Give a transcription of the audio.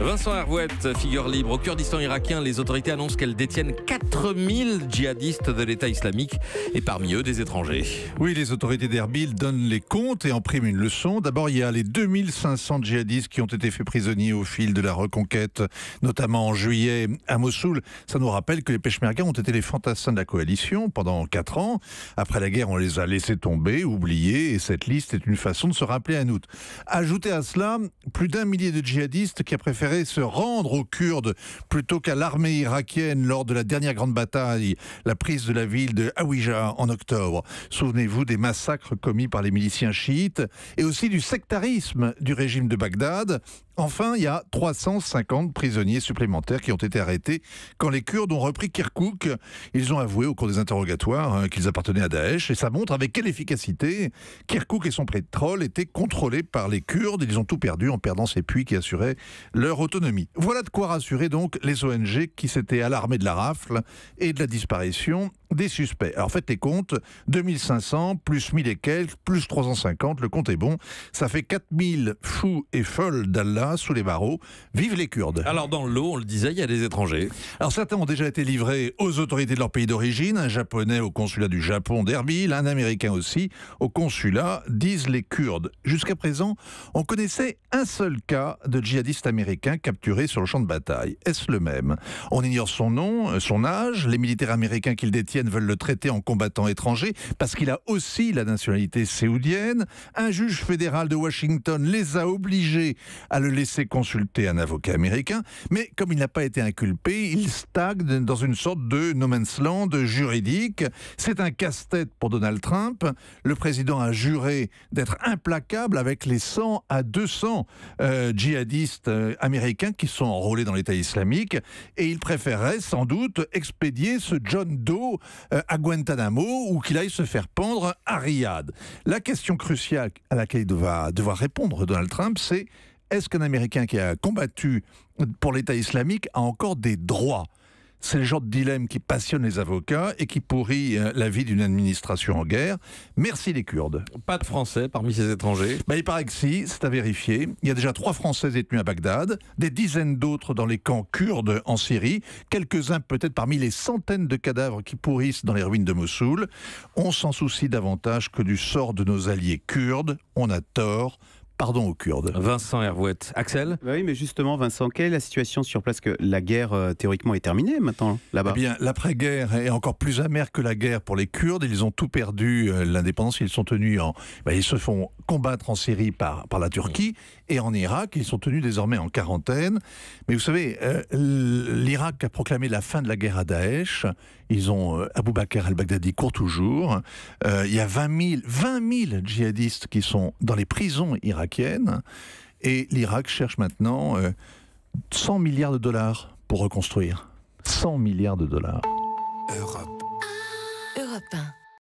Vincent Hervouette, figure libre. Au Kurdistan irakien, les autorités annoncent qu'elles détiennent 4000 djihadistes de l'État islamique et parmi eux des étrangers. Oui, les autorités d'Erbil donnent les comptes et en priment une leçon. D'abord, il y a les 2500 djihadistes qui ont été faits prisonniers au fil de la reconquête, notamment en juillet à Mossoul. Ça nous rappelle que les Peshmerga ont été les fantassins de la coalition pendant 4 ans. Après la guerre, on les a laissés tomber, oubliés, et cette liste est une façon de se rappeler à nous. Ajoutez à cela plus d'1 millier de djihadistes qui a préféré se rendre aux Kurdes plutôt qu'à l'armée irakienne lors de la dernière grande bataille, la prise de la ville de Hawija en octobre. Souvenez-vous des massacres commis par les miliciens chiites et aussi du sectarisme du régime de Bagdad. Enfin, il y a 350 prisonniers supplémentaires qui ont été arrêtés quand les Kurdes ont repris Kirkouk. Ils ont avoué au cours des interrogatoires qu'ils appartenaient à Daesh et ça montre avec quelle efficacité Kirkouk et son pétrole étaient contrôlés par les Kurdes. Ils ont tout perdu en perdant ces puits qui assuraient leur autonomie. Voilà de quoi rassurer donc les ONG qui s'étaient alarmées de la rafle et de la disparition des suspects. Alors faites les comptes, 2500 plus 1000 et quelques, plus 350, le compte est bon. Ça fait 4000 fous et folles d'Allah sous les barreaux. Vive les Kurdes. Alors dans le lot, on le disait, il y a des étrangers. Alors certains ont déjà été livrés aux autorités de leur pays d'origine, un japonais au consulat du Japon d'Erbil, un américain aussi au consulat, disent les Kurdes. Jusqu'à présent, on connaissait un seul cas de djihadiste américain capturé sur le champ de bataille. Est-ce le même? On ignore son nom, son âge, les militaires américains qu'il détient veulent le traiter en combattant étranger parce qu'il a aussi la nationalité saoudienne. Un juge fédéral de Washington les a obligés à le laisser consulter un avocat américain, mais comme il n'a pas été inculpé, il stagne dans une sorte de no man's land juridique. C'est un casse-tête pour Donald Trump. Le président a juré d'être implacable avec les 100 à 200 djihadistes américains qui sont enrôlés dans l'État islamique et il préférerait sans doute expédier ce John Doe à Guantanamo ou qu'il aille se faire pendre à Riyad. La question cruciale à laquelle il va devoir répondre Donald Trump, c'est est-ce qu'un Américain qui a combattu pour l'État islamique a encore des droits ? C'est le genre de dilemme qui passionne les avocats et qui pourrit la vie d'une administration en guerre. Merci les Kurdes. Pas de Français parmi ces étrangers? Il paraît que si, c'est à vérifier. Il y a déjà 3 Français détenus à Bagdad, des dizaines d'autres dans les camps kurdes en Syrie, quelques-uns peut-être parmi les centaines de cadavres qui pourrissent dans les ruines de Mossoul. On s'en soucie davantage que du sort de nos alliés kurdes. On a tort. Pardon aux Kurdes. Vincent Hervouette. Axel? Oui, mais justement, Vincent, quelle est la situation sur place? Que la guerre, théoriquement, est terminée maintenant, là-bas. Eh bien, l'après-guerre est encore plus amère que la guerre pour les Kurdes. Ils ont tout perdu, l'indépendance. Ils sont tenus ils se font combattre en Syrie par la Turquie et en Irak. Ils sont tenus désormais en quarantaine. Mais vous savez, l'Irak a proclamé la fin de la guerre à Daesh. Ils ont Abu Bakr al-Baghdadi court toujours. Il y a 20 000 djihadistes qui sont dans les prisons irakiennes. Et l'Irak cherche maintenant 100 milliards de dollars pour reconstruire. 100 milliards de dollars. Europe 1.